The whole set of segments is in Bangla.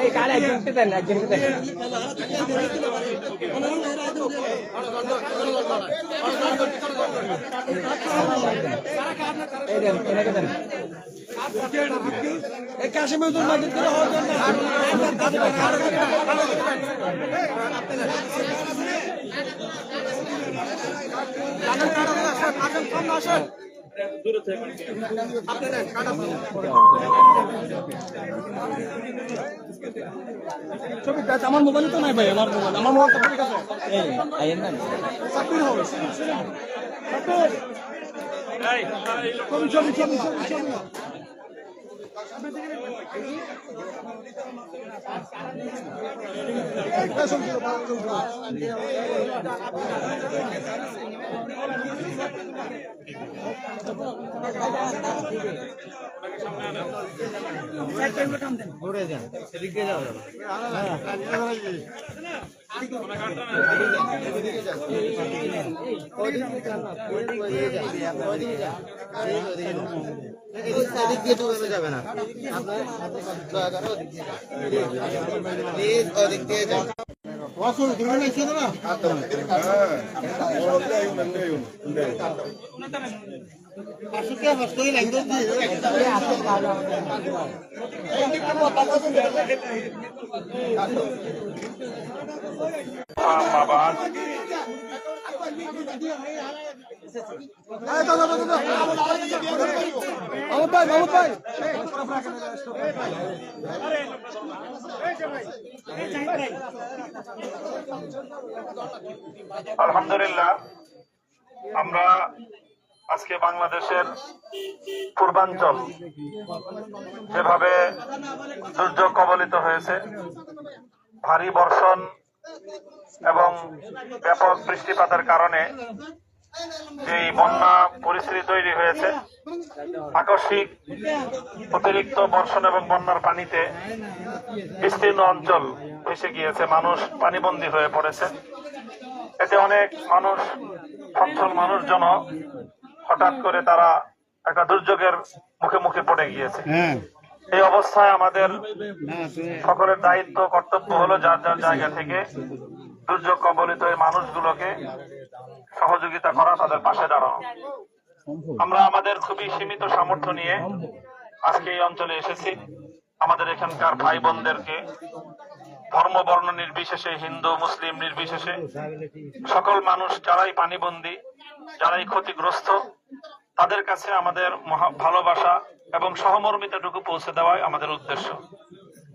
এই কার একজনকে দেন একজনকে দেন এই দেন এনাকে দেন এই কাশিমুদ্দিন মাজিদ করে হওয়ার জন্য আমার মোবাইল তো নাই ভাই আমার মোবাইল তো ঠিক আছে এই আইন না সাকির হবে ছবি ঘুরে যান এদিকে যাও যাবে না ওদিক দিয়ে যাও আলহামদুলিল্লাহ আমরা আজকে বাংলাদেশের পূর্বাঞ্চল যেভাবে দুর্যোগ কবলিত হয়েছে, ভারী বর্ষণ এবং ব্যাপক বৃষ্টিপাতের কারণে যে বন্যা পরিস্থিতি তৈরি হয়েছে, আকস্মিক অতিরিক্ত বর্ষণ এবং বন্যার পানিতে বিস্তীর্ণ অঞ্চল ভেসে গিয়েছে, মানুষ পানিবন্দী হয়ে পড়েছে। এতে অনেক মানুষ, সচ্ছল মানুষজন হঠাৎ করে তারা একটা দুর্যোগের মুখে মুখে পড়ে গিয়েছে। এই অবস্থায় আমাদের সকলের দায়িত্ব, কর্তব্য হলো যার যার জায়গা থেকে দুর্যোগ কবলিত এই মানুষগুলোকে সহযোগিতা করা, তাদের পাশে দাঁড়ানো। আমরা আমাদের খুবই সীমিত সামর্থ্য নিয়ে আজকে এই অঞ্চলে এসেছি। আমাদের এখানকার ভাই বোনদেরকে ধর্ম বর্ণ নির্বিশেষে, হিন্দু মুসলিম নির্বিশেষে সকল মানুষ যারাই পানিবন্দী, যারাই ক্ষতিগ্রস্ত, তাদের কাছে আমাদের ভালোবাসা এবং সহমর্মিতাটুকু পৌঁছে দেওয়াই আমাদের উদ্দেশ্য।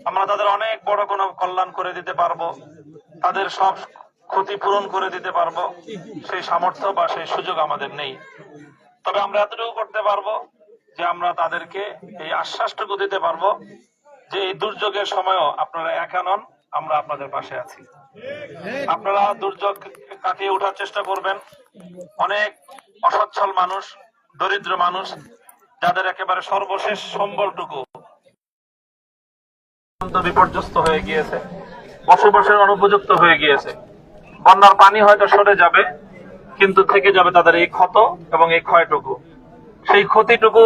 আমরা তাদের অনেক বড় কোনো কল্যাণ করে দিতে পারবো, তাদের সব ক্ষতিপূরণ করে দিতে পারবো, সেই সামর্থ্য বা সেই সুযোগ আমাদের নেই। তবে আমরা এতটুকু করতে পারবো যে আমরা তাদেরকে এই আশ্বাসটুকু দিতে পারবো যে এই দুর্যোগের সময়ও আপনারা একা নন, আমরা আপনাদের পাশে আছি। আপনারা দুর্যোগ কাটিয়ে ওঠার চেষ্টা করবেন। অনেক অসচ্ছল মানুষ, দরিদ্র মানুষ, যাদের একেবারে সর্বশেষ সম্বলটুকু বিপর্যস্ত হয়ে গিয়েছে, বসবাসের অনুপযুক্ত হয়ে গিয়েছে। বন্যার পানি হয়তো সরে যাবে, কিন্তু থেকে যাবে তাদের এই ক্ষত এবং এই ক্ষয়টুকু। সেই ক্ষতিটুকু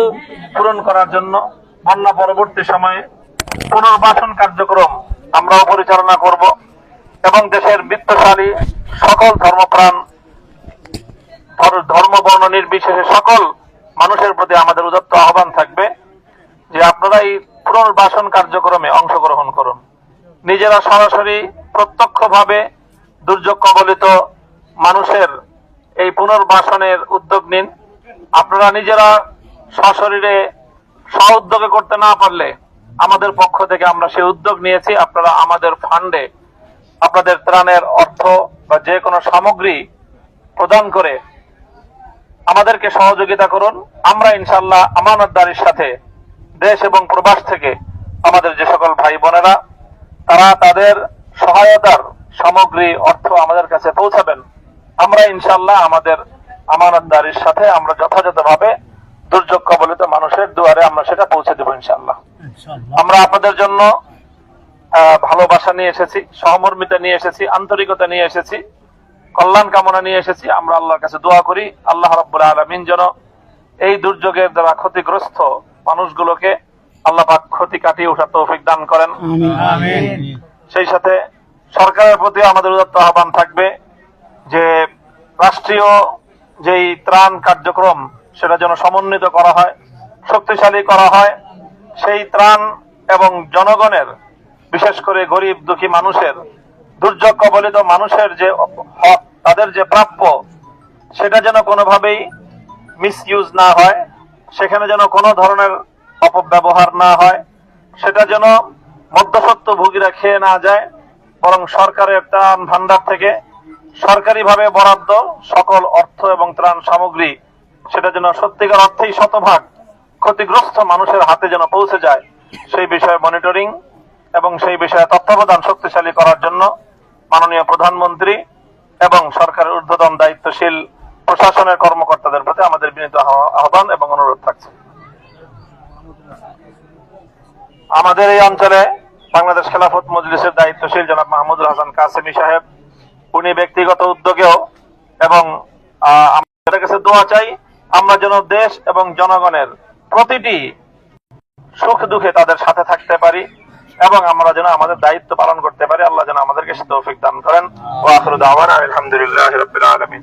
পূরণ করার জন্য বন্যা পরবর্তী সময়ে পুনর্বাসন কার্যক্রম আমরাও পরিচালনা করব এবং দেশের বিত্তশালী সকল ধর্মপ্রাণ, ধর্ম বর্ণ নির্বিশেষে সকল মানুষের প্রতি আমাদের উদাত্ত আহ্বান থাকবে যে আপনারা এই পুনর্বাসন কার্যক্রমে অংশগ্রহণ করুন। নিজেরা সরাসরি প্রত্যক্ষভাবে দুর্যোগ কবলিত মানুষের এই পুনর্বাসনের উদ্যোগ নিন। আপনারা নিজেরা সশরীরে স্ব-উদ্যোগে করতে না পারলে আমাদের পক্ষ থেকে আমরা সেই উদ্যোগ নিয়েছি। আপনারা আমাদের ফান্ডে আপনাদের ত্রাণের অর্থ বা যে কোনো সামগ্রী প্রদান করে আমাদেরকে সহযোগিতা করুন। আমরা ইনশাআল্লাহ আমানতদারির সাথে দেশ এবং প্রবাস থেকে আমাদের যে সকল ভাই বোনেরা তারা তাদের সহায়তার সামগ্রী অর্থ আমাদের কাছে পৌঁছাবেন, আমরা ইনশাআল্লাহ আমাদের আমানতদারির সাথে আমরা যথাযথভাবে দুর্যোগ কবলিত মানুষের দুয়ারে আমরা সেটা পৌঁছে দেবো ইনশাআল্লাহ। আমরা আপনাদের জন্য ভালোবাসা নিয়ে এসেছি, সহমর্মিতা নিয়ে এসেছি, আন্তরিকতা নিয়ে এসেছি, কল্যাণ কামনা নিয়ে এসেছি। আমরা আল্লাহর কাছে দোয়া করি আল্লাহ রাব্বুল আলামিন যেন এই দুর্যোগের দ্বারা ক্ষতিগ্রস্ত মানুষগুলোকে আল্লাহ পাক ক্ষতি কাটিয়ে ওঠার তৌফিক দান করেন। সেই সাথে সরকারের প্রতি আমাদের উদাত্ত আহ্বান থাকবে যে রাষ্ট্রীয় যেই ত্রাণ কার্যক্রম সেটা যেন সমন্বিত করা হয়, শক্তিশালী করা হয়। সেই ত্রাণ এবং জনগণের, বিশেষ করে গরিব দুঃখী মানুষের, দুর্যোগ কবলিত মানুষের যে হক, তাদের যে প্রাপ্য, সেটা যেন কোনোভাবেই মিসইউজ না হয়, সেখানে যেন কোনো ধরনের অপব্যবহার না হয়, সেটা যেন মধ্যস্বত্ব ভোগীরা খেয়ে না যায়, বরং সরকারের ত্রাণ ভান্ডার থেকে সরকারিভাবে বরাদ্দ সকল অর্থ এবং ত্রাণ সামগ্রী সেটা যেন সত্যিকার অর্থেই শতভাগ ক্ষতিগ্রস্ত মানুষের হাতে যেন পৌঁছে যায়, সেই বিষয়ে মনিটরিং এবং সেই বিষয়ে তত্ত্বাবধান শক্তিশালী করার জন্য মাননীয় প্রধানমন্ত্রী এবং সরকারের ঊর্ধ্বতন দায়িত্বশীল প্রশাসনের কর্মকর্তাদের প্রতি আমাদের বিনীত আহ্বান এবং অনুরোধ থাকছে। আমাদের এই অঞ্চলে বাংলাদেশ খেলাফত মজলিসের দায়িত্বশীল জনাব মাহমুদুল হাসান কাসেমি সাহেব, উনি ব্যক্তিগত উদ্যোগেও এবং আমাদের কাছে দোয়া চাই আমরা যেন দেশ এবং জনগণের প্রতিটি সুখ দুঃখে তাদের সাথে থাকতে পারি এবং আমরা যেন আমাদের দায়িত্ব পালন করতে পারি। আল্লাহ যেন আমাদেরকে তৌফিক দান করেন। ওয়া আখিরু দাওয়ানা আলহামদুলিল্লাহি রাব্বিল আলামিন।